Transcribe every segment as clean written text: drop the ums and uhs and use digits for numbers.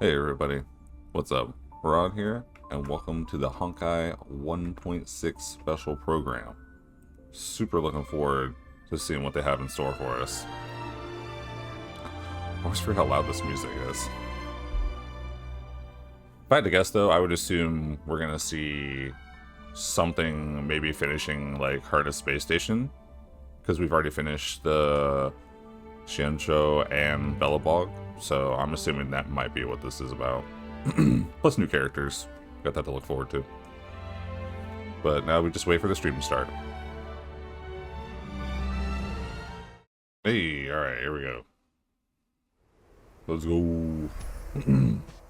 Hey everybody, what's up? Horaud here, and welcome to the Honkai 1.6 special program. Super looking forward to seeing what they have in store for us. I always forget how loud this music is. If I had to guess though, I would assume we're gonna see something maybe finishing like Herta Space Station, because we've already finished the Xianzhou and Bellabog, so I'm assuming that might be what this is about. Plus new characters. Got that to look forward to. But now we just wait for the stream to start. Hey, alright, here we go. Let's go.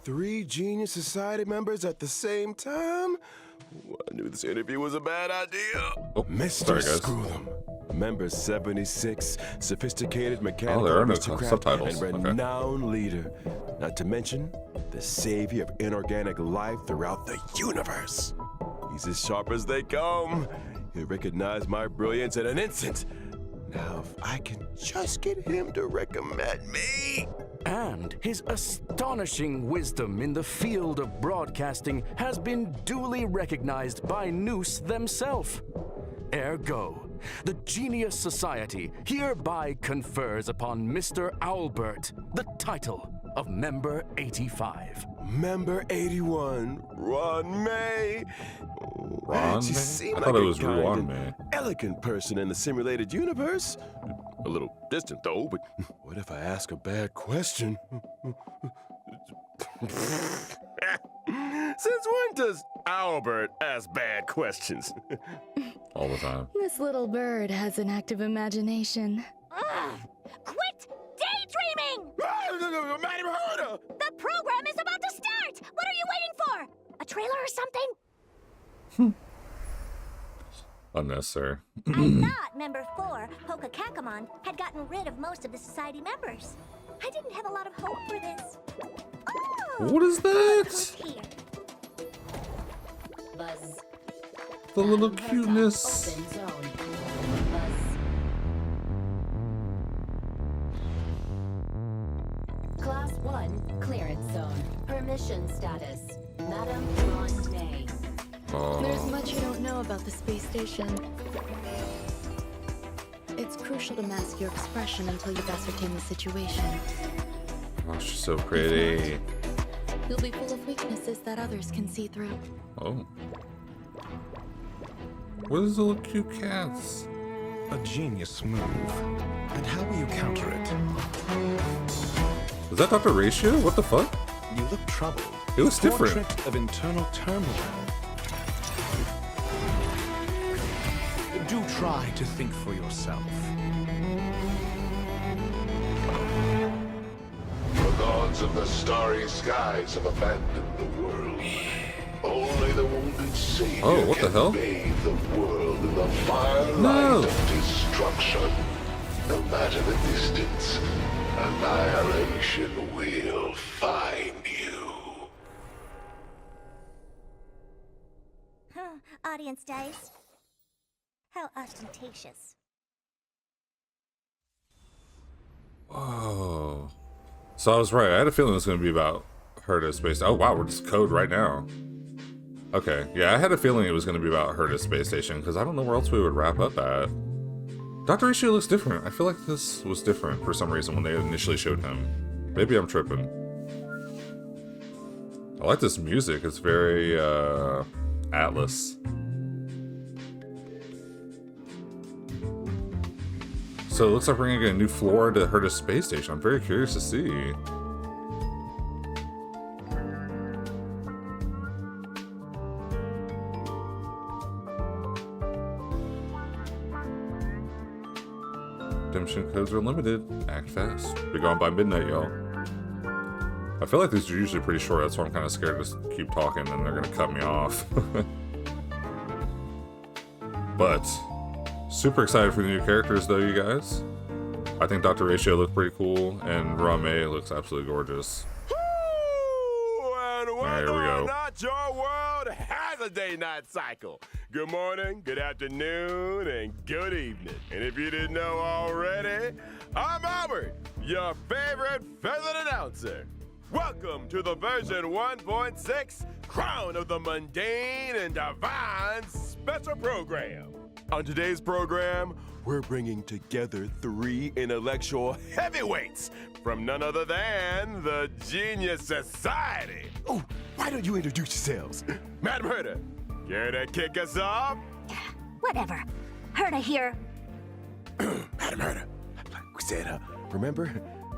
3 Genius Society members at the same time? I knew this interview was a bad idea. Oh, Mr. sorry guys. Screw them. Member 76, sophisticated mechanical there are no aristocrat subtitles. and Okay. renowned leader. Not to mention, the savior of inorganic life throughout the universe. He's as sharp as they come. He'll recognize my brilliance in an instant. Now, if I can just get him to recommend me. And his astonishing wisdom in the field of broadcasting has been duly recognized by Noose themselves. Ergo, the Genius Society hereby confers upon Mr. Owlbert the title of Member 85. Member 81, Ruan Mei. Ruan She Mei? seemed I like thought it a was kind Ruan and Mei. elegant person in the simulated universe. A little distant though, but what if I ask a bad question? Since when does Albert ask bad questions? All the time. This little bird has an active imagination. Ugh! Quit daydreaming! Madam Herta! The program is about to start! What are you waiting for? A trailer or something? Unnecessary. I thought Member 4, Hoka Kakamon, had gotten rid of most of the society members. I didn't have a lot of hope for this. Oh! What is Look who's that? here. Buzz. The little Herta, cuteness. Open zone. Buzz. Class 1, clearance zone. Permission status. Madam Ruan Mei. There's Oh, much you don't know about the space station. It's crucial to mask your expression until you've ascertained the situation. oh, she's so pretty. You'll be full of weaknesses that others can see through. Oh. What is the little cute cats? A genius move. And how will you counter it? Is that dr.ratio? What the fuck? You look troubled. It looks different. Portrait of internal turmoil. Do try to think for yourself. The gods of the starry skies have abandoned the world. Only the wounded savior Oh, what the can hell? bathe the world in the firelight No. of destruction. No matter the distance, annihilation will find you. Huh, audience dice. How ostentatious. Oh. So I was right. I had a feeling it was going to be about Herta Space. Oh, wow. We're just code right now. Okay. Yeah, I had a feeling it was going to be about Herta Space Station because I don't know where else we would wrap up at. dr.ratio looks different. I feel like this was different for some reason when they initially showed him. Maybe I'm tripping. I like this music. It's very, Atlas. So it looks like we're gonna get a new floor to Herta Space Station. I'm very curious to see. Redemption codes are limited. Act fast. Be gone by midnight, y'all. I feel like these are usually pretty short. That's why I'm kind of scared to keep talking and they're gonna cut me off. But super excited for the new characters, though, you guys. I think dr.ratio looked pretty cool, and Ruan Mei looks absolutely gorgeous. And Here whether we go. or not your world has a day-night cycle. Good morning, good afternoon, and good evening. And if you didn't know already, I'm Albert, your favorite feathered announcer. Welcome to the version 1.6 Crown of the Mundane and Divine special program. On today's program, we're bringing together 3 intellectual heavyweights from none other than the Genius Society. Oh, why don't you introduce yourselves? Madam Herta, care to kick us off? Whatever. Herta here. Madam Herta, like we said, remember?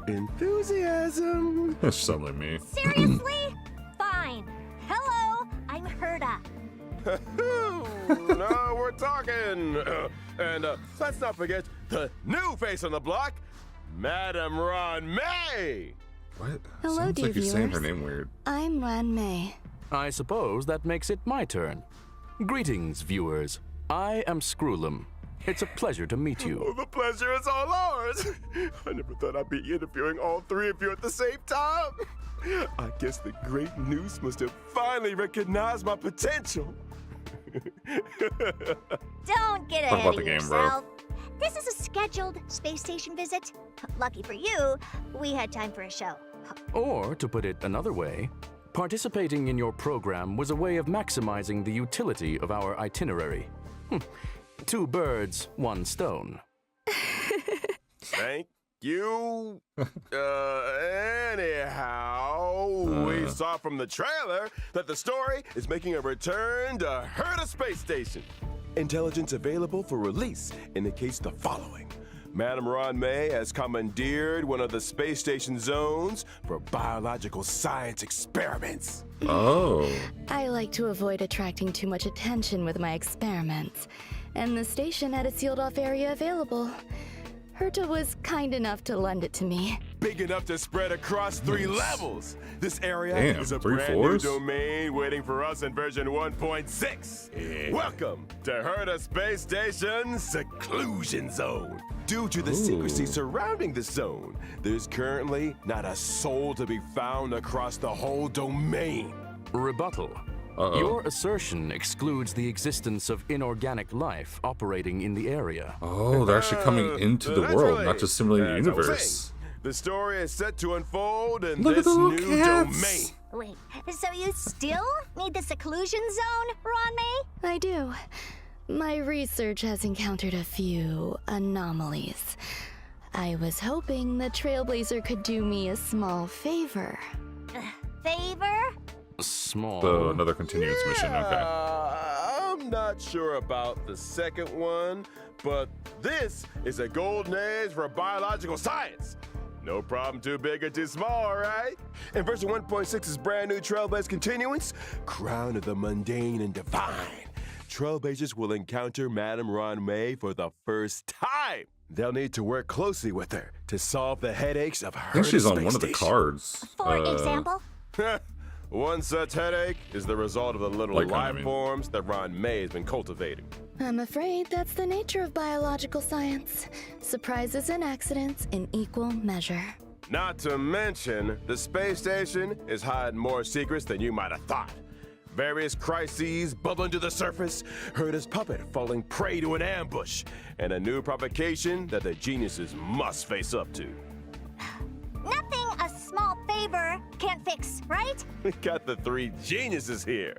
Enthusiasm. That sounds like me. Seriously? Fine. Hello, I'm Herta. No, we're talking. And let's not forget the new face on the block, Madam Ruan Mei. What? Hello, Sounds dear like you're saying her viewers. name weird. I'm Ruan Mei. I suppose that makes it my turn. Greetings, viewers. I am Screwlum. It's a pleasure to meet Oh, you. the pleasure is all ours. I never thought I'd be interviewing all 3 of you at the same time. I guess the great Noose must have finally recognized my potential. Don't get Talk ahead about of the game, bro. yourself. This is a scheduled space station visit. Lucky for you, we had time for a show. Or, to put it another way, participating in your program was a way of maximizing the utility of our itinerary. 2 birds, 1 stone. Thank you. Anyhow, we saw from the trailer that the story is making a return to Herta Space Station. Intelligence available for release indicates the following. Madam Ruan Mei has commandeered one of the space station zones for biological science experiments. Oh. I like to avoid attracting too much attention with my experiments, and the station had a sealed-off area available. Herta was kind enough to lend it to me. Big enough to spread across 3 levels. This area Damn, is a 3 brand floors? new domain waiting for us in version 1.6. Welcome to Herta Space Station Seclusion Zone. Due to the secrecy surrounding the zone, there's currently not a soul to be found across the whole domain. Rebuttal. Your assertion excludes the existence of inorganic life operating in the area. Oh, they're actually coming into the That's world, right. not just simulating the That's what I'm universe. saying. The story is set to unfold in Look at this the little new cats. domain. Wait, so you still need the seclusion zone, Ruan Mei? I do. My research has encountered a few anomalies. I was hoping the Trailblazer could do me a small favor. Favor? Small. Another continuance mission, okay. I'm not sure about the second one, but this is a golden age for biological science. No problem too big or too small, right? In version 1.6's brand new Trailblaze continuance, Crown of the Mundane and Divine, Trailblazers will encounter Madam Ruan Mei for the first time. They'll need to work closely with her to solve the headaches of her. I think she's on one of the cards. For example? One such headache is the result of the little Like, life I mean- forms that Ruan Mei has been cultivating. I'm afraid that's the nature of biological science. Surprises and accidents in equal measure. Not to mention, the space station is hiding more secrets than you might have thought. Various crises bubbling to the surface, Herta's puppet falling prey to an ambush, and a new provocation that the geniuses must face up to. Nothing a small favor can't fix, right? We got the 3 geniuses here.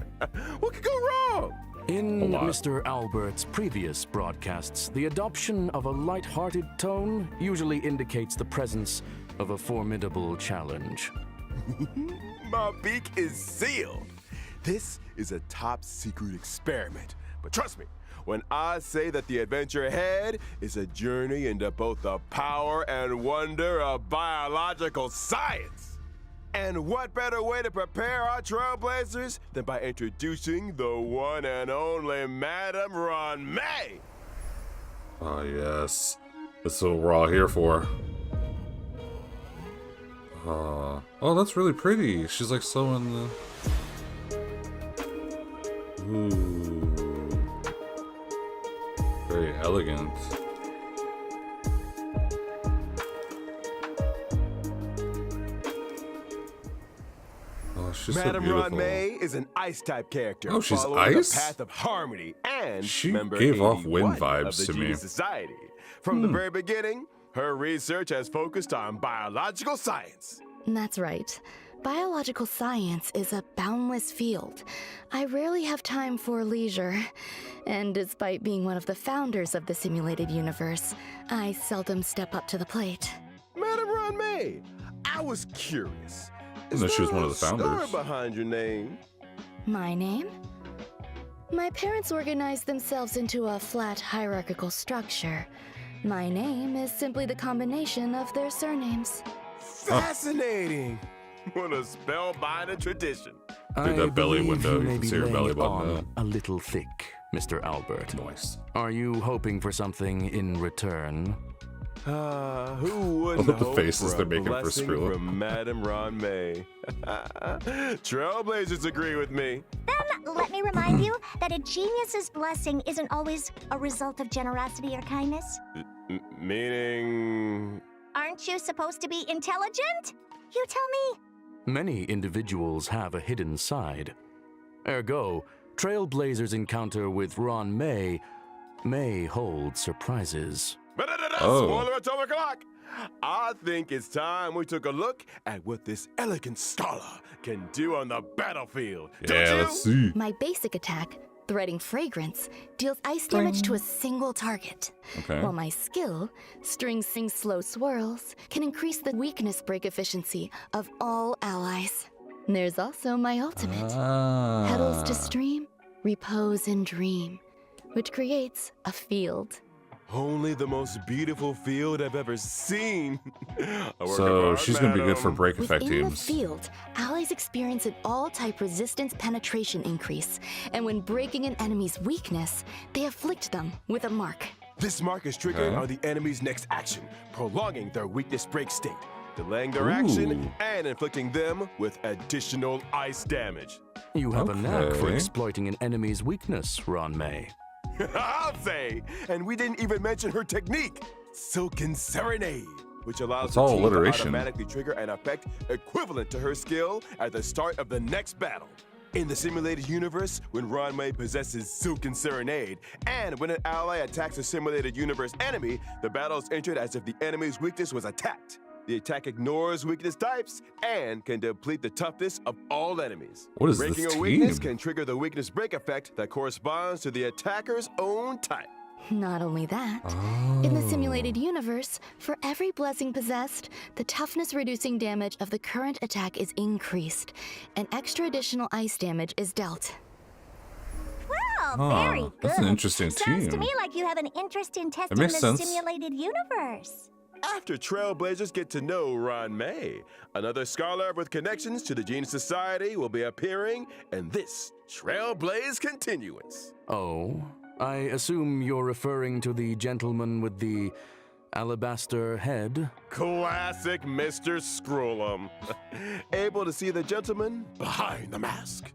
What could go wrong? In A lot. Mr. Albert's previous broadcasts, the adoption of a light-hearted tone usually indicates the presence of a formidable challenge. My beak is sealed. This is a top secret experiment. But trust me, when I say that the adventure ahead is a journey into both the power and wonder of biological science. And what better way to prepare our Trailblazers than by introducing the one and only Madam Ruan Mei? Oh, yes. That's what we're all here for. Oh, that's really pretty. She's like sewing the... Ooh. Very elegant. Oh, she's Madam so beautiful. Ruan Mei is an ice-type character. Oh, she's following ice? the path of harmony and She member gave off wind 81 vibes of the to me. Genius Society. From the very beginning, her research has focused on biological science. That's right. Biological science is a boundless field. I rarely have time for leisure. And despite being one of the founders of the simulated universe, I seldom step up to the plate. Madam Ruan Mei, I was curious. No, she was one of the founders. Story behind your name? My name? My parents organized themselves into a flat hierarchical structure. My name is simply the combination of their surnames. Fascinating! What a spellbinding tradition. Through that belly believe window, you may can be see your belly laying button on a little thick, Mr. Albert. Nice. Are you hoping for something in return? Who wouldn't Look at the hope faces for they're a making for blessing Skrilla. from Madam Ruan Mei? Trailblazers agree with me. Then let me remind you that a genius's blessing isn't always a result of generosity or kindness. Meaning... Aren't you supposed to be intelligent? You tell me. Many individuals have a hidden side. Ergo, Trailblazers' encounter with Ruan Mei may hold surprises. Oh. Spoiler atomic clock! I think it's time we took a look at what this elegant scholar can do on the battlefield. Don't Yeah, you? let's see. My basic attack, Threading Fragrance, deals ice damage to a single target. Okay. While my skill, String Sing Slow Swirls, can increase the weakness break efficiency of all allies. There's also my ultimate, Petals to Stream, Repose and Dream, which creates a field. Only the most beautiful field I've ever seen. A work So of art, she's gonna be good for madam. break effect Within the teams. field, allies experience an all-type resistance penetration increase, and when breaking an enemy's weakness, they afflict them with a mark. This mark is triggered Okay. on the enemy's next action, prolonging their weakness break state, delaying their action, Ooh. and inflicting them with additional ice damage. You have a knack for Okay. exploiting an enemy's weakness, Ruan Mei. I'll say! And we didn't even mention her technique, Silken Serenade, which allows It's the all team alliteration. to automatically trigger an effect equivalent to her skill at the start of the next battle. In the simulated universe, when Ruan Mei possesses Silken Serenade, and when an ally attacks a simulated universe enemy, the battle is entered as if the enemy's weakness was attacked. The attack ignores weakness types and can deplete the toughness of all enemies. What is Breaking this a weakness team? can trigger the weakness break effect that corresponds to the attacker's own type. Not only that, in the simulated universe, for every blessing possessed, the toughness reducing damage of the current attack is increased, and extra additional ice damage is dealt. Well, very good. That's an interesting Sounds to team. me like you have an interest in testing makes the sense. simulated universe. After Trailblazers get to know Ruan Mei, another scholar with connections to the Genius Society will be appearing in this Trailblaze Continuance. Oh, I assume you're referring to the gentleman with the alabaster head? Classic Mr. Scrollum. Able to see the gentleman behind the mask.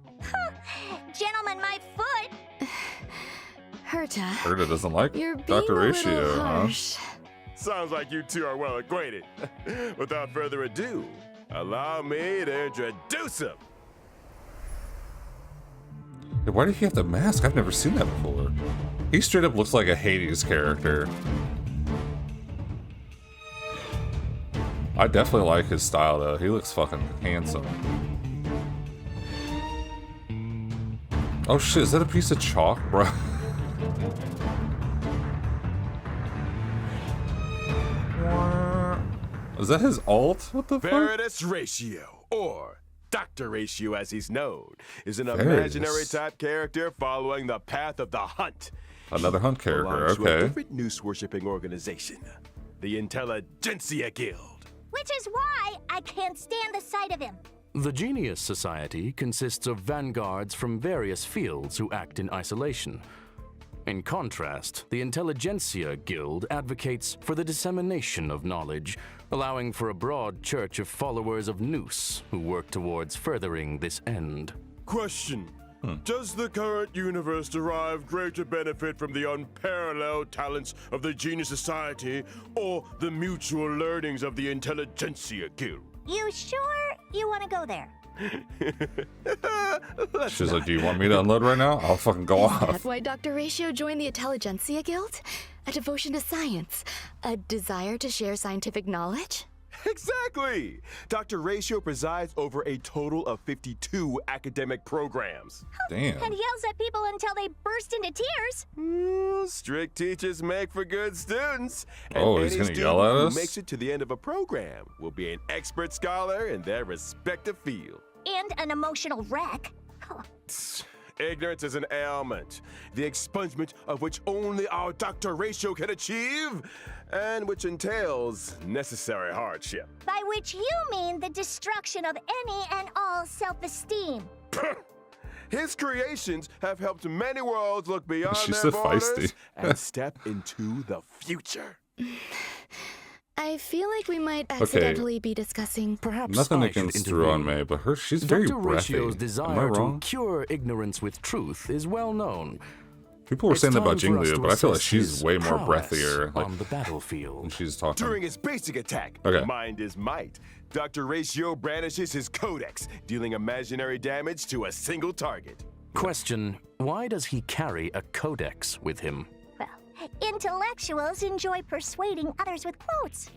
Gentlemen, my foot. Herta, Herta doesn't like you're being Dr. a Ratio, little huh? harsh. Sounds like you two are well acquainted. Without further ado, allow me to introduce him. Hey, why did he have the mask? I've never seen that before. He straight up looks like a Hades character. I definitely like his style though. He looks fucking handsome. Oh shit, is that a piece of chalk, bro? Is that his alt? What the fuck? Veritas Ratio, or Dr. Ratio as he's known, is an Veritas. imaginary type character following the path of the hunt. Another hunt character, Belongs to a okay. different noose-worshipping organization, the Intelligentsia Guild. Which is why I can't stand the sight of him. The Genius Society consists of vanguards from various fields who act in isolation. In contrast, the Intelligentsia Guild advocates for the dissemination of knowledge, allowing for a broad church of followers of Noose who work towards furthering this end. Question. Does the current universe derive greater benefit from the unparalleled talents of the Genius Society or the mutual learnings of the Intelligentsia Guild? You sure you want to go there? She's like, do you want me to unload right now? I'll fucking go off. That's why Dr. Ratio joined the Intelligentsia Guild? A devotion to science? A desire to share scientific knowledge? Exactly! Dr. Ratio presides over a total of 52 academic programs. Damn. And yells at people until they burst into tears. Strict teachers make for good students. And Oh, he's any gonna yell at student us? who makes it to the end of a program will be an expert scholar in their respective field. And an emotional wreck. Huh. Ignorance is an ailment, the expungement of which only our Dr. Ratio can achieve, and which entails necessary hardship. By which you mean the destruction of any and all self-esteem. His creations have helped many worlds look beyond She's their so borders feisty. and step into the future. I feel like we might accidentally be discussing. Perhaps Nothing I should against intervene. Ruan Mei, but she's very Dr. breathy. Ratio's Am I desire wrong? to cure ignorance with truth is well known. People were It's saying that about time for us Jinglia, to but I feel like assess she's his way more prowess breathier like, on the battlefield. when she's talking. During his basic attack, Okay. Mind is Might, Dr. Ratio brandishes his codex, dealing imaginary damage to a single target. Question: why does he carry a codex with him? Well, intellectuals enjoy persuading others with quotes.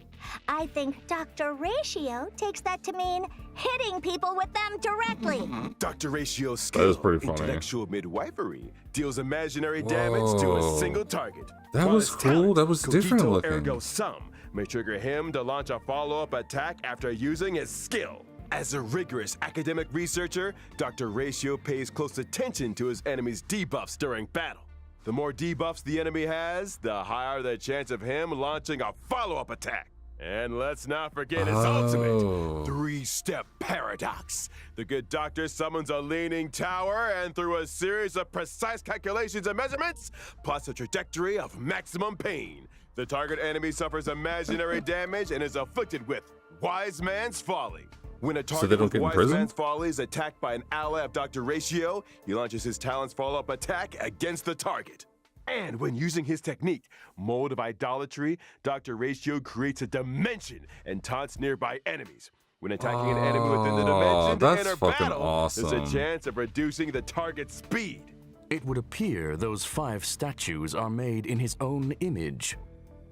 I think Dr. Ratio takes that to mean hitting people with them directly. Dr. Ratio's That is skill, pretty funny. intellectual midwifery, deals imaginary damage to a Whoa. single target. That While was his cool. talent, That was different cogito looking. ergo sum, may trigger him to launch a follow-up attack after using his skill. As a rigorous academic researcher, Dr. Ratio pays close attention to his enemy's debuffs during battle. The more debuffs the enemy has, the higher the chance of him launching a follow-up attack. And let's not forget his Oh. ultimate three-step paradox. The good doctor summons a leaning tower and through a series of precise calculations and measurements, plots a trajectory of maximum pain. The target enemy suffers imaginary damage and is afflicted with Wise Man's Folly. When a they target don't with get in Wise prison? Man's Folly is attacked by an ally of Dr. Ratio, he launches his talent's follow-up attack against the target. And when using his technique, Mold of Idolatry, Dr. Ratio creates a dimension and taunts nearby enemies. When attacking an enemy within the dimension to that's enter fucking battle, awesome. there's a chance of reducing the target's speed. It would appear those 5 statues are made in his own image.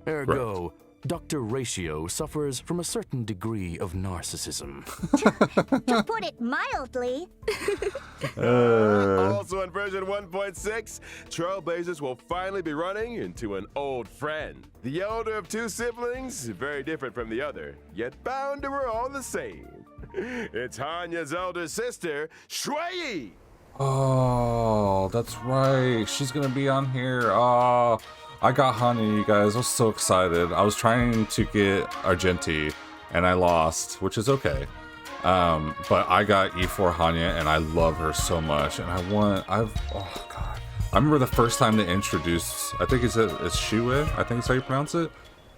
Ergo, Dr. Ratio suffers from a certain degree of narcissism. To put it mildly. Also in version 1.6, Trailblazers will finally be running into an old friend. The elder of 2 siblings, very different from the other, yet bound to her all the same. It's Hanya's elder sister, Xueyi. Oh, that's right. She's gonna be on here. Oh, I got Honey, you guys. I was so excited. I was trying to get Argenti, and I lost, which is okay. But I got E4 Hanya, and I love her so much. And oh god. I remember the first time they introduced, I think it's Xueyi, I think it's how you pronounce it.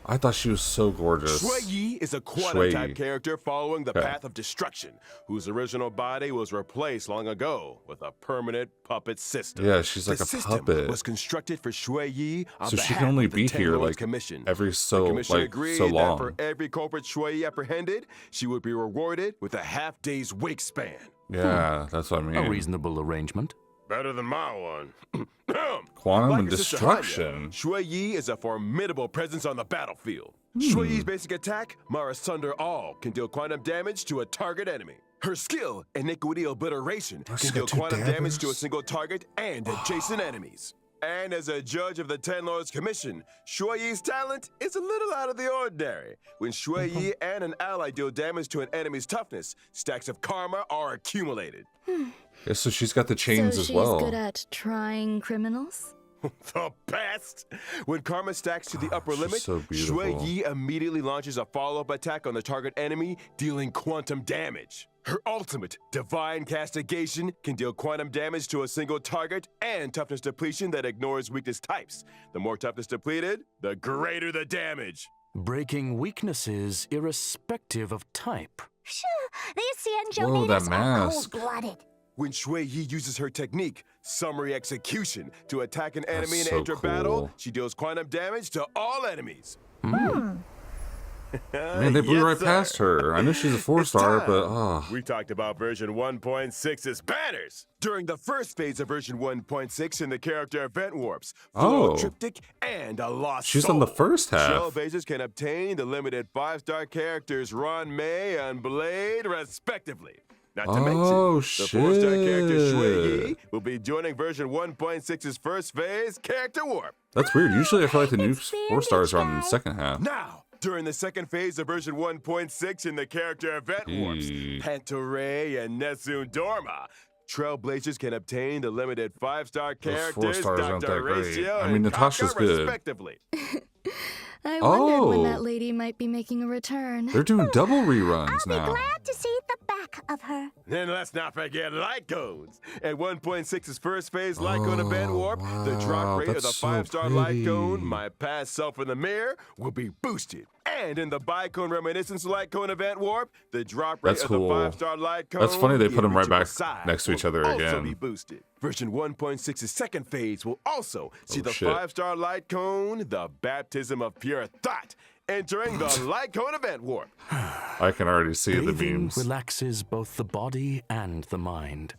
I thought she was so gorgeous. Xueyi is a quantum-type Xueyi. character following the Okay. path of destruction, whose original body was replaced long ago with a permanent puppet system. Yeah, she's like the a system puppet. was constructed for Xueyi on So she behalf can only of the be Ten here, Lords like, Commission. every so- the commission like, agreed so that long. for every culprit Xueyi apprehended, she would be rewarded with a half-day's wake span. Yeah, that's what I mean. A reasonable arrangement. Better than my one. Quantum Like and her sister Hanya, destruction. Xueyi is a formidable presence on the battlefield. Hmm. Xueyi's basic attack, Mar Asunder All, can deal quantum damage to a target enemy. Her skill, Iniquity Obliteration, Oh, she's can deal got 2 quantum damage to a daggers? single target and adjacent enemies. And as a judge of the Ten Lords Commission, Xueyi's talent is a little out of the ordinary. When Xueyi and an ally deal damage to an enemy's toughness, stacks of karma are accumulated. Yeah, so she's got the chains So as she's well. good at trying criminals? The best! When karma stacks to the upper she's limit, so beautiful. Xueyi immediately launches a follow-up attack on the target enemy, dealing quantum damage. Her ultimate, Divine Castigation, can deal quantum damage to a single target and toughness depletion that ignores weakness types. The more toughness depleted, the greater the damage. Breaking weaknesses irrespective of type. These Xianzhou Whoa, that natives are mask. cold-blooded. When Xueyi uses her technique, Summary Execution, to attack an That's enemy and so enter battle, cool. she deals quantum damage to all enemies. Man, they blew Yes, right sir. past her. I know she's a 4-star, but We talked about version 1.6's banners during the first phase of version 1.6 in the character event warps. Full Oh. triptych and a lost she's soul. on the first half. Trailblazers can obtain the limited 5-star characters Ruan Mei and Blade, respectively. Not to mention, Oh, the 4-star character Xueyi shit. will be joining version 1.6's first phase character warp. That's weird. Usually I feel like the new It's 4-stars are on the bandage second half. Now, during the second phase of version 1.6 in the character event warps, Eee. Penacony and Nessun Dorma, Trailblazers can obtain the limited 5-star Those characters four stars aren't that dr.ratio great. I mean, and Natasha's Kafka, good. respectively. I wondered when Oh. that lady might be making a return. They're doing double reruns I'll be now. glad to see the back of her. Then let's not forget light cones. At 1.6's first phase light cone event warp, the wow, drop rate of the that's so 5-star light pretty. cone, my past self in the mirror, will be boosted. And in the bicone reminiscence light cone event warp, the drop rate That's of cool. the 5-star light cone, That's funny they the put 'em right original back side, next to each will other also again. be boosted. Version 1.6's second phase will also see Oh, the shit. 5-star light cone, the baptism of pure thought, entering the light cone event warp. I can already see the Bathing memes. relaxes both the body and the mind.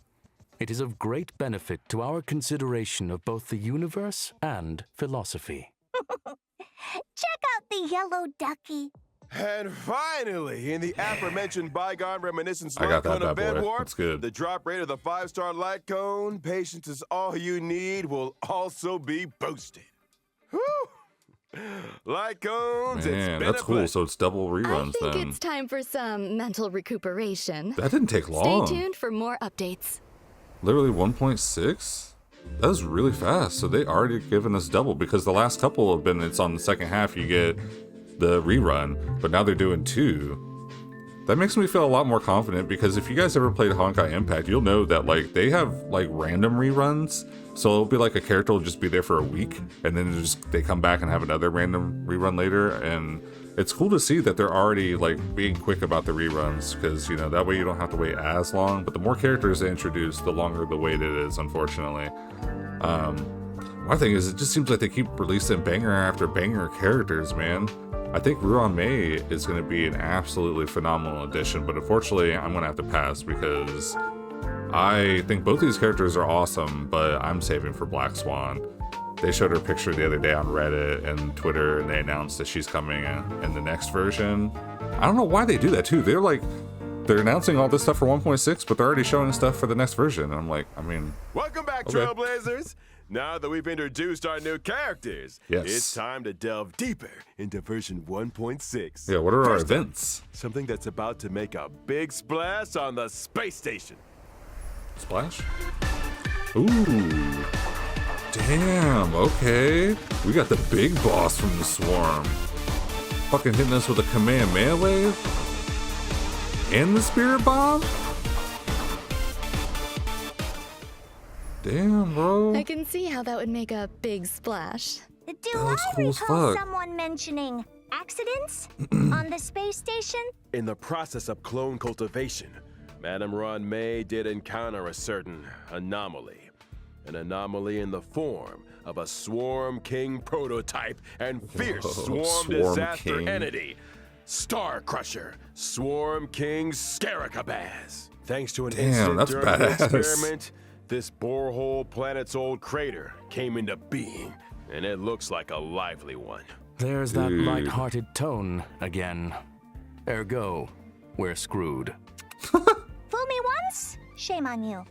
It is of great benefit to our consideration of both the universe and philosophy. Check out the yellow ducky. And finally, in the aforementioned bygone reminiscence I light got that cone bad event boy. warp, That's good. the drop rate of the 5-star light cone, patience is all you need, will also be boosted. Whew! Light cones, it's Man, been that's a cool. pleasure. So it's double I reruns think then. it's time for some mental recuperation. That didn't take Stay long. tuned for more updates. Literally 1.6? That was really fast. So they already given us double because the last couple have been, it's on the second half, you get the rerun, but now they're doing 2. That makes me feel a lot more confident because if you guys ever played Honkai Impact, you'll know that like they have like random reruns. So it'll be like a character will just be there for a week and then they come back and have another random rerun later. And it's cool to see that they're already like being quick about the reruns because, you know, that way you don't have to wait as long. But the more characters they introduce, the longer the wait it is, unfortunately. My thing is, it just seems like they keep releasing banger after banger characters, man. I think Ruan Mei is going to be an absolutely phenomenal addition, but unfortunately, I'm going to have to pass because I think both these characters are awesome, but I'm saving for Black Swan. They showed her picture the other day on Reddit and Twitter, and they announced that she's coming in the next version. I don't know why they do that, too. They're announcing all this stuff for 1.6, but they're already showing stuff for the next version. And I'm like, I mean... Welcome back, Okay. Trailblazers! Now that we've introduced our new characters, Yes. it's time to delve deeper into version 1.6. Yeah, what are our First up, events? something that's about to make a big splash on the space station. Splash? Ooh. Damn, okay. We got the big boss from the Swarm. Fucking hitting us with a Kamehameha wave? And the Spirit Bomb? Damn, bro. I can see how that would make a big splash. Do That looks I cool as recall fuck. someone mentioning accidents on the space station? In the process of clone cultivation, Madame Ruan Mei did encounter a certain anomaly. An anomaly in the form of a Swarm King prototype and fierce Whoa, swarm Swarm disaster King. entity. Star Crusher, Swarm King Scaricabaz. Thanks to an Damn, incident that's during the badass. experiment, this borehole planet's old crater came into being, and it looks like a lively one. There's that Dude. light-hearted tone again. Ergo, we're screwed. Fool me once, shame on you.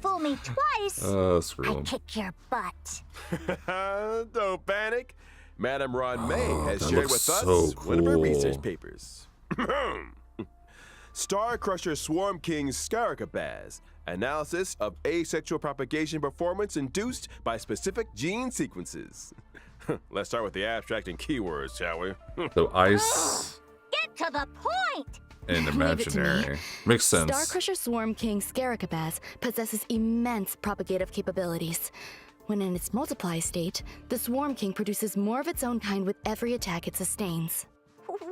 Fool me twice, Screw I 'em. kick your butt. Don't panic. Madame Ruan Mei has that shared with looks us so one of her cool. research papers. Star Crusher Swarm King Scaricabaz. Analysis of asexual propagation performance induced by specific gene sequences. Let's start with the abstract and keywords, shall we? So ice Get to the point! and Leave it to me. imaginary. Makes sense. Starcrusher Swarm King Scaricabaz possesses immense propagative capabilities. When in its multiply state, the Swarm King produces more of its own kind with every attack it sustains.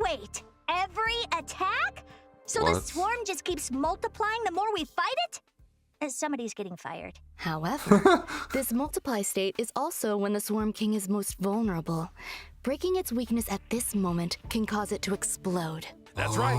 Wait, every attack? So the What? swarm just keeps multiplying the more we fight it? Somebody's getting fired. However, this multiply state is also when the Swarm King is most vulnerable. Breaking its weakness at this moment can cause it to explode. That's right.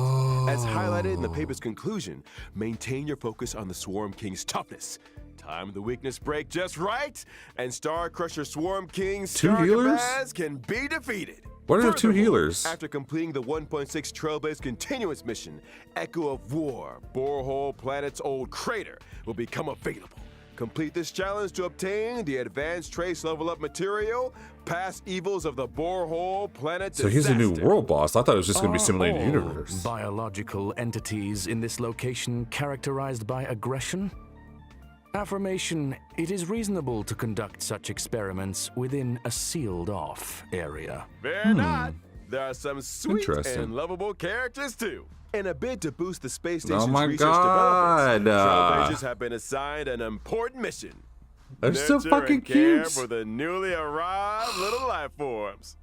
As highlighted in the paper's conclusion, maintain your focus on the Swarm King's toughness. Time the weakness break just right, and Star Crusher Swarm King's Two Star healers? Kabaz can be defeated. What are the two Furthermore, healers? After completing the 1.6 Trailblaze Continuous mission, Echo of War, Borehole Planet's old crater, will become available. Complete this challenge to obtain the advanced trace level up material, past evils of the Borehole Planet So he's a new disaster. world boss. I thought it was just going to be Are simulated all universe. biological entities in this location characterized by aggression? Affirmation, it is reasonable to conduct such experiments within a sealed-off area. Fear not. There are some sweet Interesting. and lovable characters too. In a bid to boost the space Oh station's my research God. developments, Trailblazers have been assigned an important mission. They're so Nurture fucking and care cute. for the newly arrived little life forms.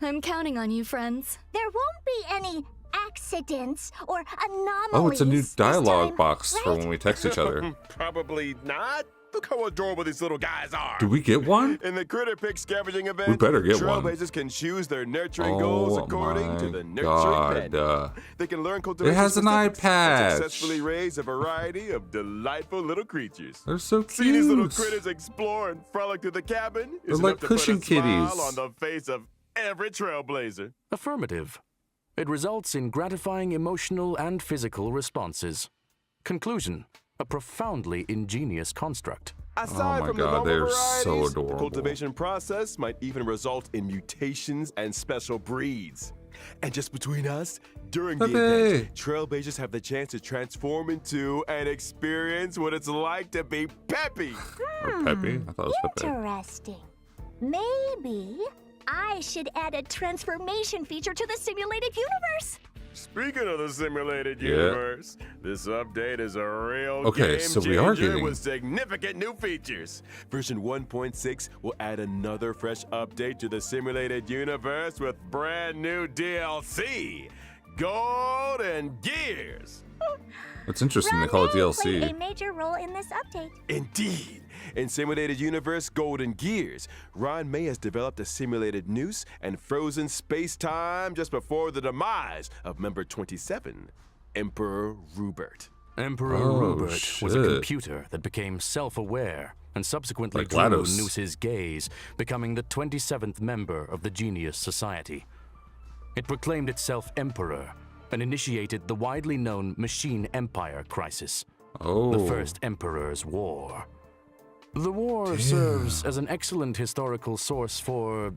I'm counting on you, friends. There won't be any accidents or anomalies. Oh, it's a new this dialogue time, box for right? when we text each other. Probably not. Look how adorable these little guys are. Do we get one? In the Critter Pick scavenging event, We better get one. Trailblazers can choose their nurturing goals Oh according to my the nurturing God. pet. They can learn cultivation It has an eye specifics and patch. successfully raise a variety of delightful little creatures. They're so cute. See these little critters explore and frolic through the cabin is They're like enough to put a cushion smile kitties. on the face of every Trailblazer. Affirmative. It results in gratifying emotional and physical responses. Conclusion, a profoundly ingenious construct. Aside my from God, the normal they're varieties, so the adorable. cultivation process might even result in mutations and special breeds. And just between us, during the Pepe. event, Trailblazers have the chance to transform into and experience what it's like to be Peppy. Or Peppy? I thought it was Pepe. Interesting. Maybe I should add a transformation feature to the simulated universe. Speaking of the simulated Yeah. universe, this update is a real Okay, game so we are changer getting- with significant new features. Version 1.6 will add another fresh update to the simulated universe with brand new DLC, Gold and Gears. It's interesting. They Ruan call it Mei played a DLC. major role in this update. Indeed. In Simulated Universe Golden Gears, Ruan Mei has developed a simulated noose and frozen space-time just before the demise of member 27, Emperor Rupert. Emperor Oh, Rupert was a shit. computer that became self-aware and subsequently Like drew GLaDOS. Noose's gaze, becoming the 27th member of the Genius Society. It proclaimed itself Emperor and initiated the widely known Machine Empire crisis, Oh. the First Emperor's War. The war serves as an excellent historical source for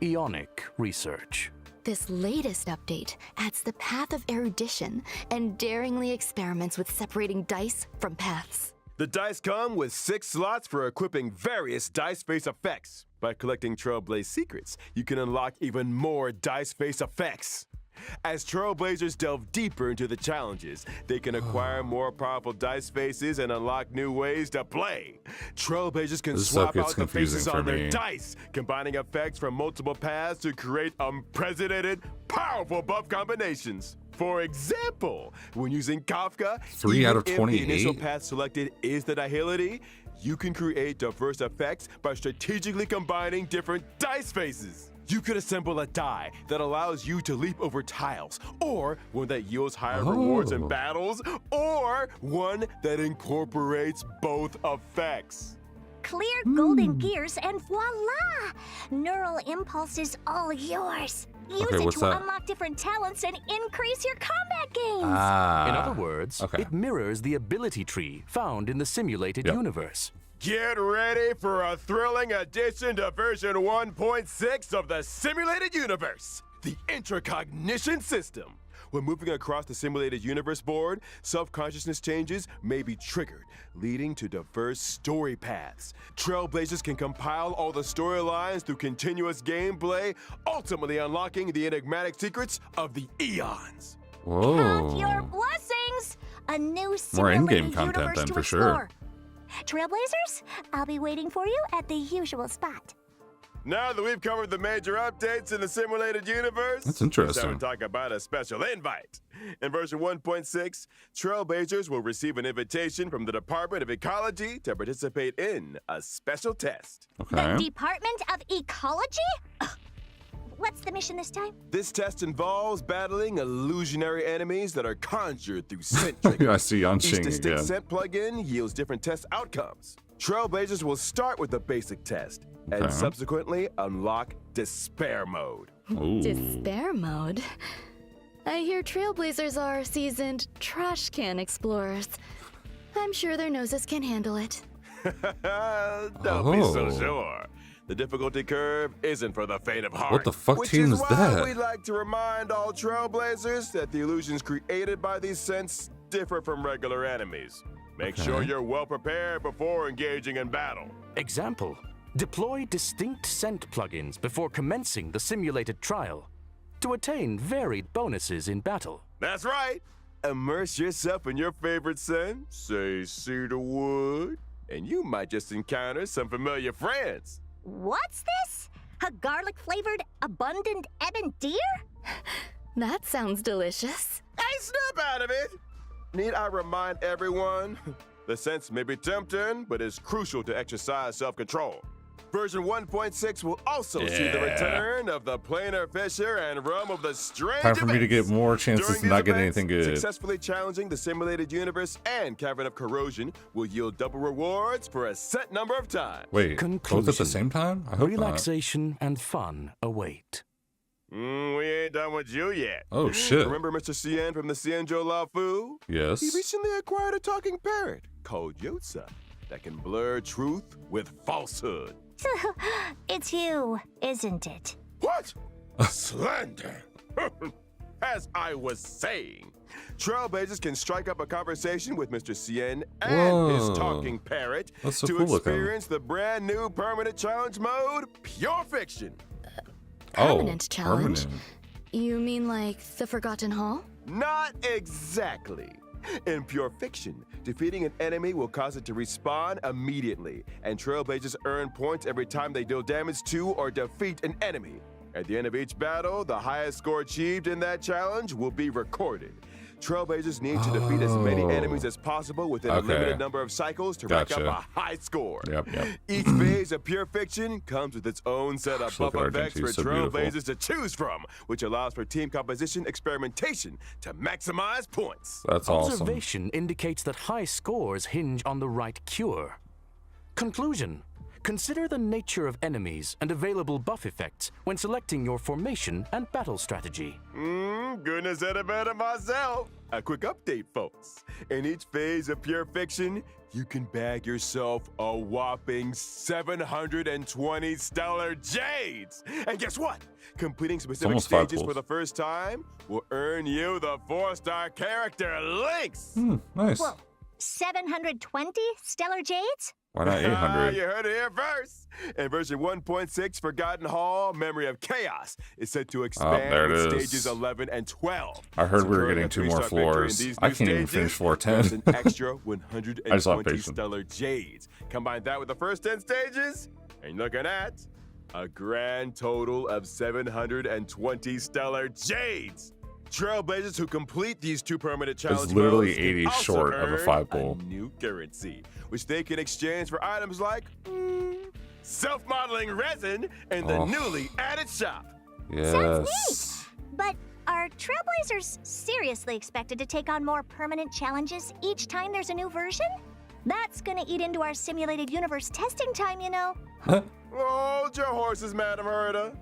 Ionic research. This latest update adds the path of erudition and daringly experiments with separating dice from paths. The dice come with 6 slots for equipping various dice face effects. By collecting Trailblaze secrets, you can unlock even more dice face effects. As Trailblazers delve deeper into the challenges, they can acquire more powerful dice faces and unlock new ways to play. Trailblazers can This stuff swap gets out the confusing faces for on their me. dice, combining effects from multiple paths to create unprecedented, powerful buff combinations. For example, when using Kafka, 3 even out of if the initial 28? path selected is the nihility, you can create diverse effects by strategically combining different dice faces. You could assemble a die that allows you to leap over tiles, or one that yields higher rewards in Oh. battles, or one that incorporates both effects. Clear golden gears and voila! Neural impulse is all yours. Use Okay, it what's to that? unlock different talents and increase your combat gains. Ah. In other words, okay. it mirrors the ability tree found in the simulated Yep. universe. Get ready for a thrilling addition to version 1.6 of the Simulated Universe, the Intracognition System. When moving across the Simulated Universe board, self-consciousness changes may be triggered, leading to diverse story paths. Trailblazers can compile all the storylines through continuous gameplay, ultimately unlocking the enigmatic secrets of the eons. Count your Whoa. blessings! A new More simulated in-game content universe then, to for sure. explore. Trailblazers, I'll be waiting for you at the usual spot. Now that we've covered the major updates in the simulated universe, That's interesting. It's time to talk about a special invite. In version 1.6, Trailblazers will receive an invitation from the Department of Ecology to participate in a special test. Okay. The Department of Ecology? Ugh. What's the mission this time? This test involves battling illusionary enemies that are conjured through scent triggers. I see Each Yanqing distinct again. scent plugin yields different test outcomes. Trailblazers will start with the basic test and Okay. subsequently unlock Despair Mode. Ooh. Despair mode. I hear Trailblazers are seasoned trash can explorers. I'm sure their noses can handle it. Don't be so Oh. sure. The difficulty curve isn't for the faint of heart. What the fuck which team is is why that? we'd like to remind all Trailblazers that the illusions created by these scents differ from regular enemies. Make sure Okay. you're well prepared before engaging in battle. Example, deploy distinct scent plugins before commencing the simulated trial to attain varied bonuses in battle. That's right. Immerse yourself in your favorite scent, say cedarwood, and you might just encounter some familiar friends. What's this? A garlic-flavored abundant ebon deer? That sounds delicious. Hey, snap out of it! Need I remind everyone? The scents may be tempting, but it's crucial to exercise self-control. Version 1.6 will also see the Yeah. return of the planar fisher and rum of the strange Time for me to events. get more chances During to not these get events, anything good. Successfully challenging the simulated universe and Cavern of Corrosion will yield double rewards for a set number of times. Wait, both at Conclusion. the same time? I hope not. Relaxation and fun await. We ain't done with you yet. Oh, shit. Remember Mr. Cien from the Cienjo La Fu? Yes. He recently acquired a talking parrot called Yotza that can blur truth with falsehood. It's you, isn't it? What? Slander! As I was saying, Trailblazers can strike up a conversation with Mr. Cien and his Whoa. talking parrot That's so to cool looking. experience the brand new permanent challenge mode, Pure Fiction. Permanent challenge? Permanent. You mean like the Forgotten Hall? Not exactly. In Pure Fiction, defeating an enemy will cause it to respawn immediately, and Trailblazers earn points every time they deal damage to or defeat an enemy. At the end of each battle, the highest score achieved in that challenge will be recorded. Trailblazers need to defeat as many Oh. enemies as possible within a Okay. limited number of cycles to rack Gotcha. up a high score. Yep. Each phase of Pure Fiction comes with its own set of Gosh, look buff at effects for Argentine, so beautiful. Trailblazers to choose from, which allows for team composition experimentation to maximize points. That's awesome. Observation indicates that high scores hinge on the right cure. Conclusion. Consider the nature of enemies and available buff effects when selecting your formation and battle strategy. Goodness said it better myself. A quick update, folks. In each phase of Pure Fiction, you can bag yourself a whopping 720 stellar jades. And guess what? Completing specific almost 5 stages for pulls. the first time will earn you the 4-star character links. Nice. Whoa, 720 stellar jades? Why not You 800? heard it here first. In version 1.6, Forgotten Hall, Memory of Chaos is set to expand there it with is. stages 11 and 12. I heard we were Securing getting a 2 more 3-star victory in floors. these I new can't even stages, finish floor 10. there's an extra I just 120 love patience. stellar jades. Combine that with the first 10 stages, and you're looking at a grand total of 720 stellar jades. Trailblazers who complete these 2 permanent challenge literally modes can 80 also short of a earn 5-pull. new currency, which they can exchange for items like self-modeling resin in the Oh. newly added shop. Yes. But are Trailblazers seriously expected to take on more permanent challenges each time there's a new version? That's gonna eat into our simulated universe testing time, you know. Hold your horses, Madam Herta.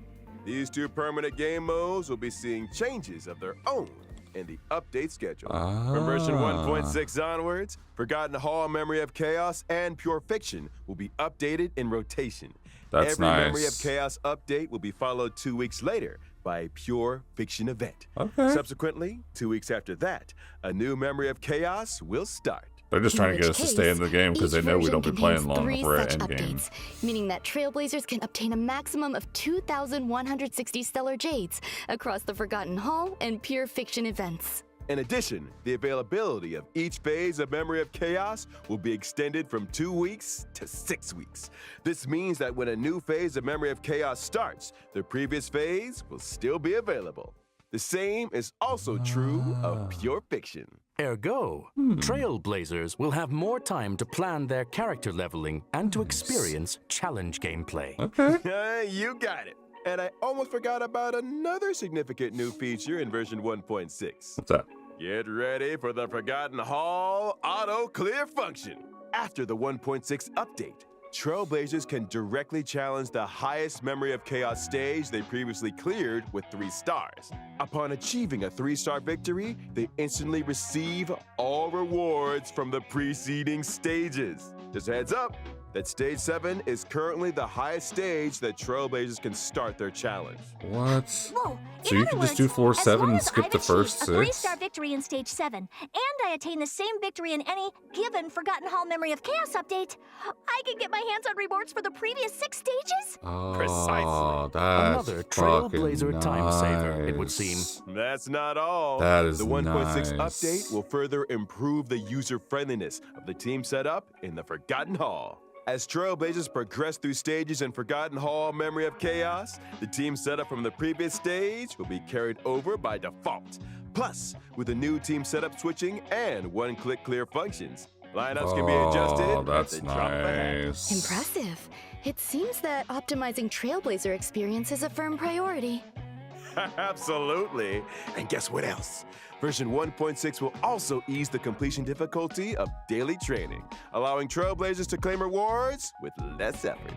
These 2 permanent game modes will be seeing changes of their own in the update schedule. From version 1.6 onwards, Forgotten Hall, Memory of Chaos, and Pure Fiction will be updated in rotation. That's Every nice. Memory of Chaos update will be followed 2 weeks later by a Pure Fiction event. Okay. Subsequently, 2 weeks after that, a new Memory of Chaos will start. They're just trying to get which us to stay in the game because they each know we version don't be playing contains long 3 for an such end game. updates, meaning that Trailblazers can obtain a maximum of 2,160 stellar jades across the Forgotten Hall and Pure Fiction events. In addition, the availability of each phase of Memory of Chaos will be extended from 2 weeks to 6 weeks. This means that when a new phase of Memory of Chaos starts, the previous phase will still be available. The same is also true of Pure Fiction. Ergo, Trailblazers will have more time to plan their character leveling and to experience challenge gameplay. Okay. You got it. And I almost forgot about another significant new feature in version 1.6. What's that? Get ready for the Forgotten Hall auto clear function. After the 1.6 update, Trailblazers can directly challenge the highest Memory of Chaos stage they previously cleared with 3 stars. Upon achieving a 3-star victory, they instantly receive all rewards from the preceding stages. Just a heads up, that stage 7 is currently the highest stage that Trailblazers can start their challenge. What? Whoa, So you can just do floor 7 and skip the first 6? a 3-star victory in stage 7, and I attain the same victory in any given Forgotten Hall Memory of Chaos update, I can get my hands on rewards for the previous 6 stages? Oh, Precisely. that's Another fucking Trailblazer time saver, it would nice. seem. That's not all. That is The 1.6 nice. update will further improve the user-friendliness of the team setup in the Forgotten Hall. As Trailblazers progress through stages in Forgotten Hall Memory of Chaos, the team setup from the previous stage will be carried over by default. Plus, with the new team setup switching and one-click clear functions, lineups can be adjusted Oh, at that's the drop of a hat. nice. Impressive. It seems that optimizing Trailblazer experience is a firm priority. Absolutely. And guess what else? Version 1.6 will also ease the completion difficulty of daily training, allowing Trailblazers to claim rewards with less effort.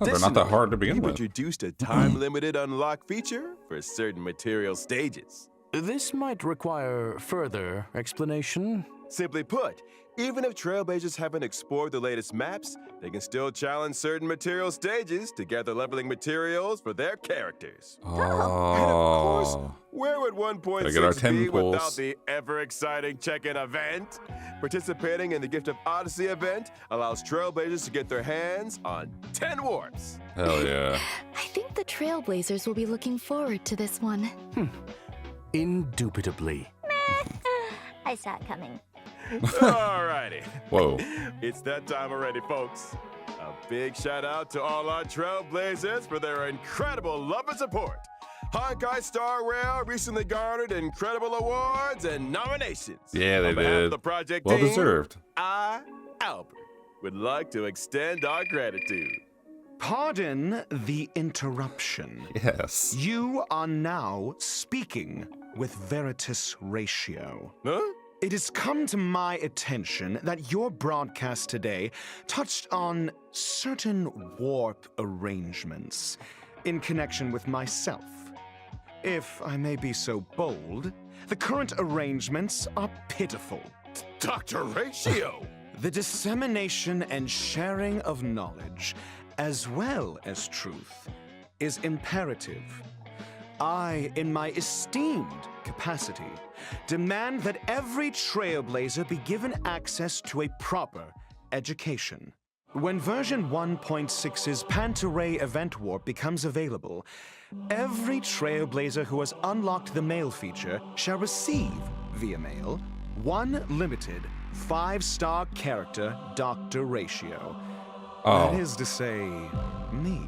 they're not that hard to begin we've with. introduced a time-limited unlock feature for certain material stages. This might require further explanation. Simply put, even if Trailblazers haven't explored the latest maps, they can still challenge certain material stages to gather leveling materials for their characters. And of course, Oh. where would Gotta get our 1.6 10 be without pulls. the ever-exciting check-in event? Participating in the Gift of Odyssey event allows Trailblazers to get their hands on 10 warps. Hell yeah. I think the Trailblazers will be looking forward to this one. Indubitably. I saw it coming. Alrighty. Whoa. It's that time already, folks. A big shout out to all our Trailblazers for their incredible love and support. Honkai Star Rail recently garnered incredible awards and nominations. Yeah, they On behalf of did. the project Well team, deserved. I, Albert, would like to extend our gratitude. Pardon the interruption. Yes. You are now speaking with Veritas Ratio. Huh? It has come to my attention that your broadcast today touched on certain warp arrangements in connection with myself. If I may be so bold, the current arrangements are pitiful. Dr. Ratio! The dissemination and sharing of knowledge, as well as truth, is imperative. I, in my esteemed capacity, demand that every Trailblazer be given access to a proper education. When version 1.6's Pantaray Event Warp becomes available, every Trailblazer who has unlocked the mail feature shall receive, via mail, one limited 5-star character Dr. Ratio. Oh. That is to say, me.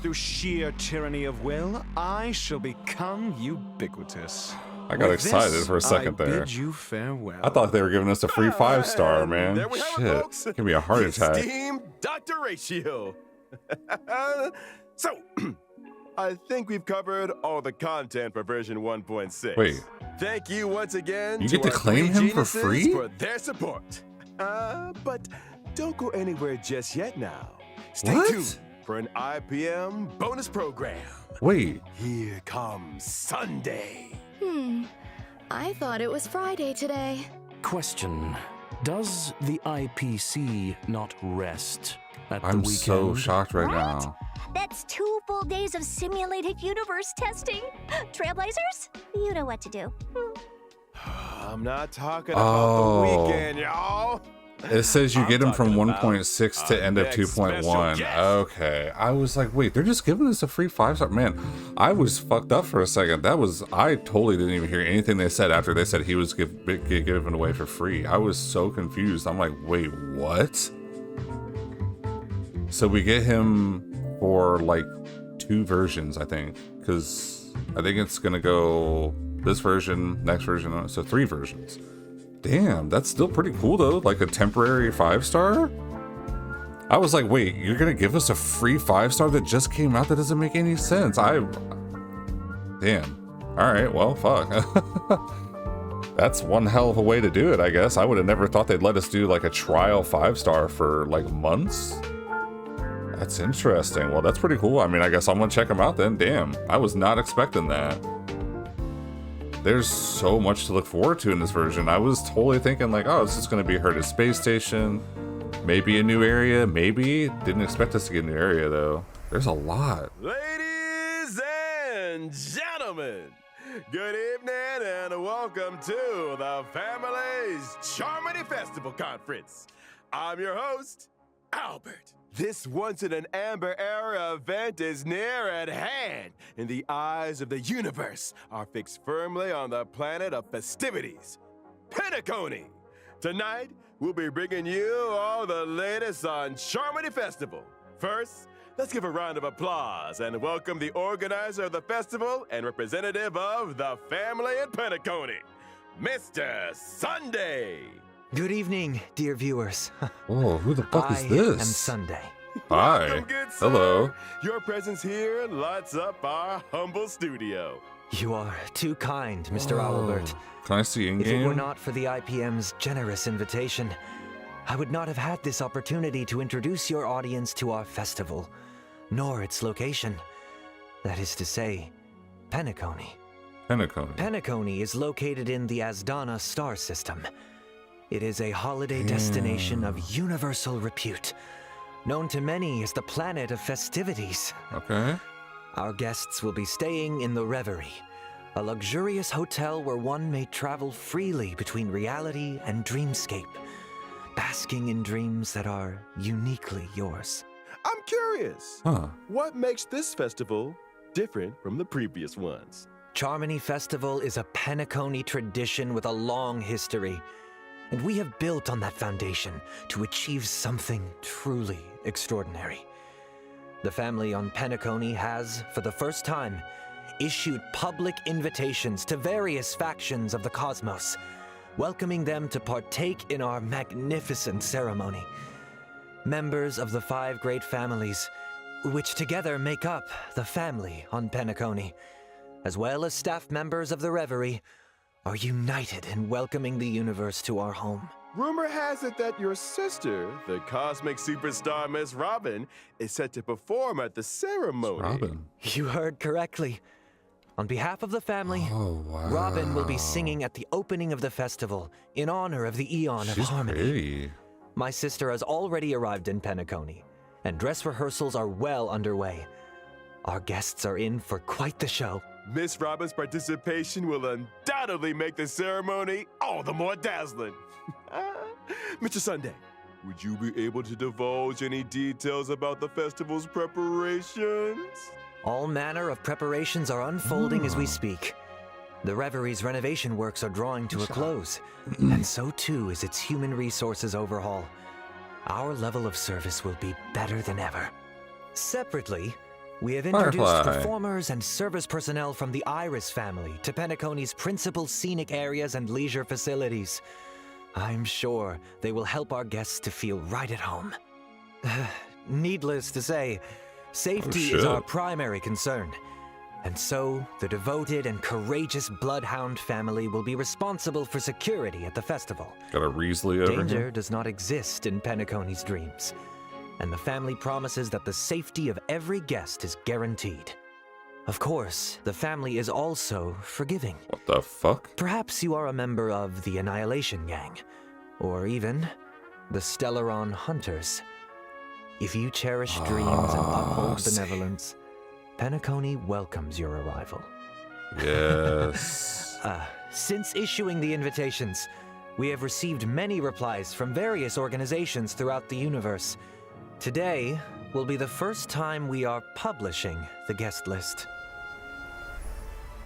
Through sheer tyranny of will, I shall become ubiquitous. I got With excited this, for a second I there. bid you farewell. I thought they were giving us a free 5-star, man. There we have it, Shit. folks. Give me a heart attack. Esteemed Dr. Ratio. So, I think we've covered all the content for version 1.6. Wait. Thank you once again You get to our claim three him for geniuses free? for their support. But don't go anywhere just yet now. Stay What? tuned for an IPM bonus program. Wait. Here comes Sunday. I thought it was Friday today. Question. Does the IPC not rest at the I'm weekend? so shocked right What? now. That's 2 full days of simulated universe testing. Trailblazers, you know what to do. I'm not talking about Oh. the weekend, y'all. It says you I'm get them from talking about 1.6 to our end of next special 2.1. guest. Okay. I was like, wait, they're just giving us a free 5-star. Man, I was fucked up for a second. I totally didn't even hear anything they said after they said he was given away for free. I was so confused. I'm like, wait, what? So we get him for like 2 versions, I think. Because I think it's going to go this version, next version, so 3 versions. Damn, that's still pretty cool though. Like a temporary 5-star? I was like, wait, you're gonna give us a free 5-star that just came out? That doesn't make any sense. Damn. Alright, well, fuck. That's one hell of a way to do it, I guess. I would have never thought they'd let us do like a trial 5-star for like months. That's interesting. Well, that's pretty cool. I mean, I guess I'm gonna check them out then. Damn, I was not expecting that. There's so much to look forward to in this version. I was totally thinking like, oh, this is going to be Herta Space Station. Maybe a new area. Maybe. Didn't expect us to get a new area, though. There's a lot. Ladies and gentlemen, good evening and welcome to the Family's Charmony Festival Conference. I'm your host, Albert. This once-in-an-amber era event is near at hand, and the eyes of the universe are fixed firmly on the planet of festivities, Penacony. Tonight, we'll be bringing you all the latest on Charmony Festival. First, let's give a round of applause and welcome the organizer of the festival and representative of the family in Penacony, Mr. Sunday. Good evening, dear viewers. Oh, who the fuck is this? I am Sunday. Hi. Welcome, good sir. Hello. Your presence here lights up our humble studio. You are too kind, Mr. Owlbert. Can I see in If it were game? not for the IPM's generous invitation, I would not have had this opportunity to introduce your audience to our festival, nor its location. That is to say, Penacony. Penacony. Penacony is located in the Asdana star system. It is a holiday destination of universal repute, known to many as the planet of festivities. Okay. Our guests will be staying in the Reverie, a luxurious hotel where one may travel freely between reality and dreamscape, basking in dreams that are uniquely yours. I'm curious. Huh. What makes this festival different from the previous ones? Charmony Festival is a Penacony tradition with a long history, and we have built on that foundation to achieve something truly extraordinary. The family on Penacony has, for the first time, issued public invitations to various factions of the cosmos, welcoming them to partake in our magnificent ceremony. Members of the 5 great families, which together make up the family on Penacony, as well as staff members of the Reverie, are united in welcoming the universe to our home. Rumor has it that your sister, the cosmic superstar Miss Robin, is set to perform at the ceremony. Robin. You heard correctly. On behalf of the family, Oh, wow. Robin will be singing at the opening of the festival in honor of the Eon of She's Harmony. pretty. My sister has already arrived in Penacony, and dress rehearsals are well underway. Our guests are in for quite the show. Miss Robin's participation will undoubtedly make the ceremony all the more dazzling. Mr. Sunday, would you be able to divulge any details about the festival's preparations? All manner of preparations are unfolding as we speak. The Reverie's renovation works are drawing to a close, and so too is its human resources overhaul. Our level of service will be better than ever. Separately, we have introduced Firefly. performers and service personnel from the Iris family to Penacony's principal scenic areas and leisure facilities. I'm sure they will help our guests to feel right at home. Needless to say, safety is shit. our primary concern. And so, the devoted and courageous Bloodhound family will be responsible for security at the festival. Got a Riesly over Danger here. does not exist in Penacony's dreams, and the family promises that the safety of every guest is guaranteed. Of course, the family is also forgiving. What the fuck? Perhaps you are a member of the Annihilation Gang, or even the Stellaron Hunters. If you cherish dreams and uphold see. benevolence, Penacony welcomes your arrival. Yes. Since issuing the invitations, We have received many replies from various organizations throughout the universe. Today will be the first time we are publishing the guest list.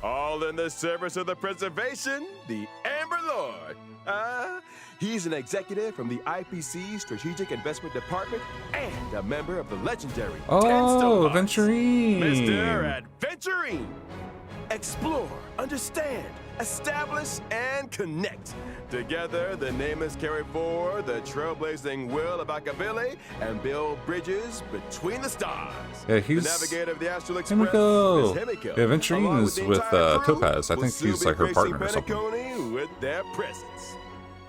All in the service of the preservation, the Amber Lord. He's an executive from the IPC Strategic Investment Department and a member of the legendary Oh, Adventurine. Mr. Adventurine. Explore, understand, establish, and connect. Together, the nameless carry forward the trailblazing will of Akavili and build bridges between the stars. Yeah, he's the navigator of the Astral Express. Himiko. Is Himiko. Yeah, Adventurine is with Topaz. I will think soon he's be like her gracing partner or something. Penacony with their presence.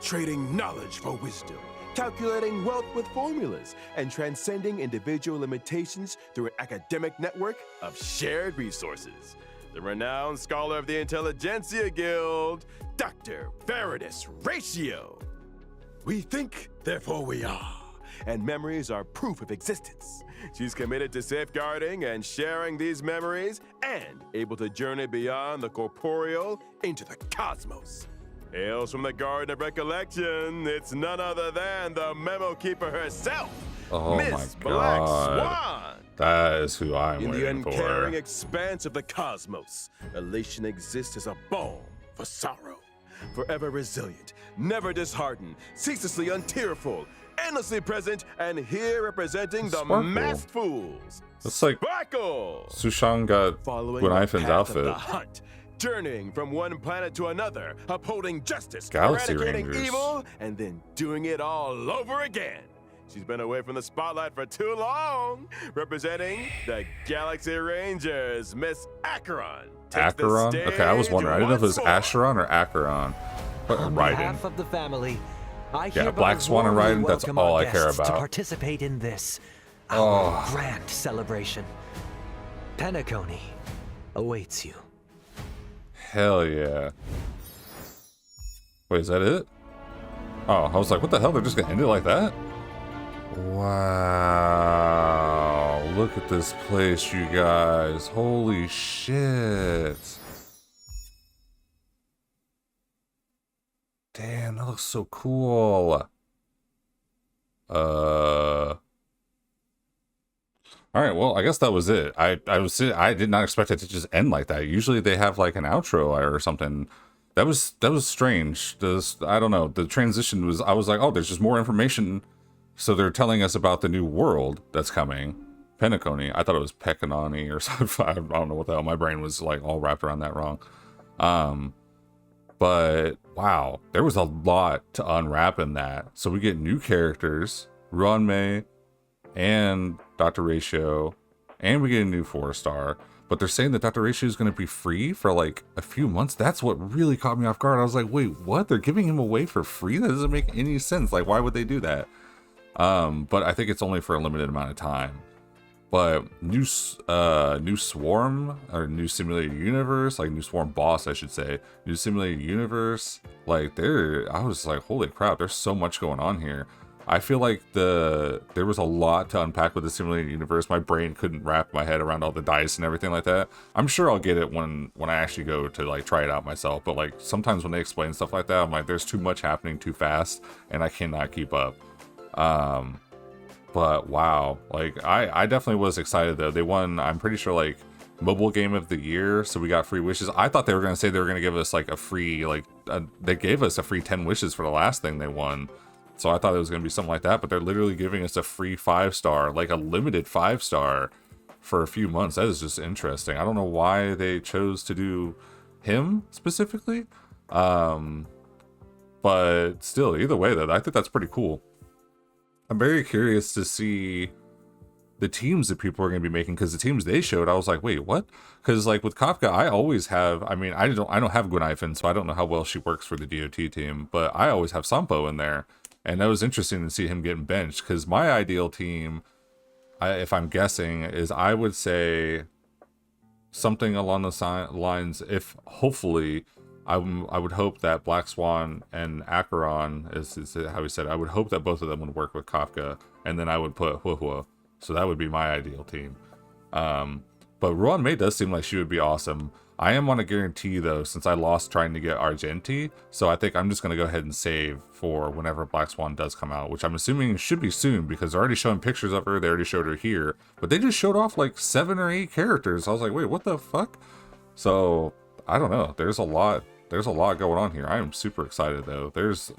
Trading knowledge for wisdom, calculating wealth with formulas, and transcending individual limitations through an academic network of shared resources. The renowned scholar of the Intelligentsia Guild, dr.ratio. We think, therefore we are, and memories are proof of existence. She's committed to safeguarding and sharing these memories and able to journey beyond the corporeal into the cosmos. Hails from the Garden of Recollection, it's none other than the Memo Keeper herself, Oh Miss my Black god. Swan. That is who I'm In the waiting uncaring for. expanse of the cosmos, elation exists as a balm for sorrow. Forever resilient, never disheartened, ceaselessly untearful, endlessly present, and here representing the Sparkle. masked fools. It's like Sparkle! Sushan got Following Gwenifen's the path of outfit. the hunt, journeying from one planet to another, upholding justice, Galaxy eradicating Rangers. evil, and then doing it all over again. She's been away from the spotlight for too long. Representing the Galaxy Rangers, Miss Acheron. takes the Acheron? Okay, I was stage wondering. I didn't know if it was once more. Acheron or Acheron. But On Raiden. behalf of the family, I Yeah, hereby Black Swan and warmly Raiden, that's welcome all our I care guests to about. participate in this, our Oh. grand celebration. Penacony awaits you. Hell yeah. Wait, is that it? Oh, I was like, what the hell? They're just gonna end it like that? Wow. Look at this place, you guys. Holy shit. Damn, that looks so cool. Alright, well, I guess that was it. I did not expect it to just end like that. Usually they have like an outro or something. That was strange. I don't know. The transition was, I was like, oh, there's just more information. So they're telling us about the new world that's coming. Penacony. I thought it was Penacony or something. I don't know what the hell. My brain was like all wrapped around that wrong. But wow, there was a lot to unwrap in that. So we get new characters, Ruan Mei and dr.ratio, and we get a new 4-star. But they're saying that dr.ratio is going to be free for like a few months. That's what really caught me off guard. I was like, wait, what? They're giving him away for free? That doesn't make any sense. Like, why would they do that? But I think it's only for a limited amount of time. But new swarm, or new simulated universe, like new swarm boss, I should say, new simulated universe, like I was like, holy crap, there's so much going on here. I feel like there was a lot to unpack with the simulated universe. My brain couldn't wrap my head around all the dice and everything like that. I'm sure I'll get it when I actually go to like try it out myself. But like sometimes when they explain stuff like that, I'm like, there's too much happening too fast and I cannot keep up. But wow, like I definitely was excited though. They won, I'm pretty sure, like mobile game of the year, so we got free wishes. I thought they were going to say they were going to give us like a free, like they gave us a free 10 wishes for the last thing they won. So I thought it was going to be something like that, but they're literally giving us a free 5-star, like a limited 5-star for a few months. That is just interesting. I don't know why they chose to do him specifically. But still, either way though, I think that's pretty cool. I'm very curious to see the teams that people are going to be making, because the teams they showed, I was like, wait, what? Because like with Kafka, I always have, I mean, I don't have Gwenifin, so I don't know how well she works for the DOT team, but I always have Sampo in there. And that was interesting to see him getting benched, because my ideal team, if I'm guessing, is I would say something along the lines, if hopefully, I would hope that Black Swan and Acheron, is how he said it, I would hope that both of them would work with Kafka, and then I would put Huohuo. So that would be my ideal team. But Ruan Mei does seem like she would be awesome. I am on a guarantee though, since I lost trying to get Argenti, so I think I'm just gonna go ahead and save for whenever Black Swan does come out, which I'm assuming should be soon because they're already showing pictures of her. They already showed her here, but they just showed off like 7 or 8 characters. I was like, wait, what the fuck? So I don't know. There's a lot going on here. I am super excited though. Because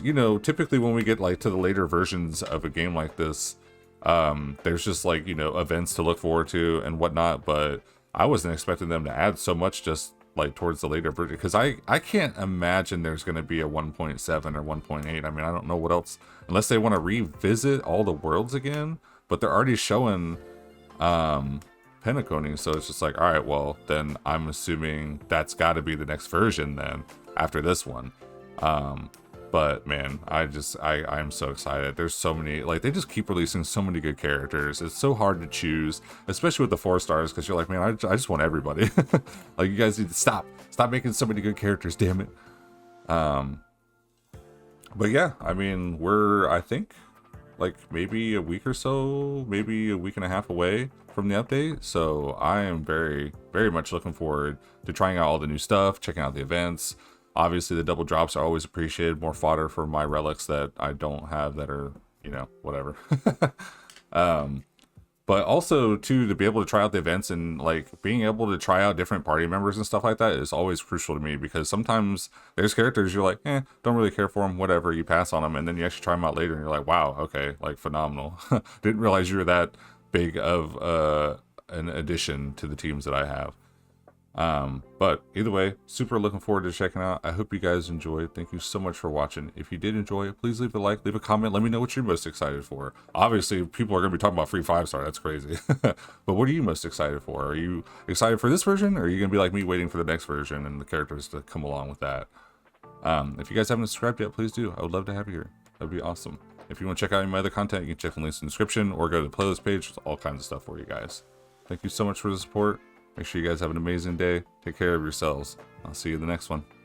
you know, typically when we get like to the later versions of a game like this, there's just like, you know, events to look forward to and whatnot, but I wasn't expecting them to add so much just like towards the later version, because I can't imagine there's going to be a 1.7 or 1.8. I mean, I don't know what else, unless they want to revisit all the worlds again, but they're already showing Penacony, so it's just like, all right, well then I'm assuming that's got to be the next version then after this one. But man, I am so excited. There's so many, like, they just keep releasing so many good characters. It's so hard to choose, especially with the 4 stars, because you're like, man, I just want everybody. Like, you guys need to stop making so many good characters, damn it. But yeah, I mean, we're, I think, like maybe a week or so, maybe a week and a half away from the update. So I am very, very much looking forward to trying out all the new stuff, checking out the events. Obviously, the double drops are always appreciated. More fodder for my relics that I don't have that are, you know, whatever. But also, too, to be able to try out the events and, like, being able to try out different party members and stuff like that is always crucial to me, because sometimes there's characters you're like, don't really care for them, whatever, you pass on them, and then you actually try them out later and you're like, wow, okay, like, phenomenal. Didn't realize you were that big of an addition to the teams that I have. But either way, super looking forward to checking out. I hope you guys enjoyed. Thank you so much for watching. If you did enjoy it, please leave a like, leave a comment, let me know what you're most excited for. Obviously, people are going to be talking about free 5-star, that's crazy. But what are you most excited for? Are you excited for this version, or are you going to be like me waiting for the next version and the characters to come along with that? If you guys haven't subscribed yet, please do. I would love to have you here. That'd be awesome. If you want to check out any of my other content, you can check the links in the description or go to the playlist page. There's all kinds of stuff for you guys. Thank you so much for the support. Make sure you guys have an amazing day. Take care of yourselves. I'll see you in the next one.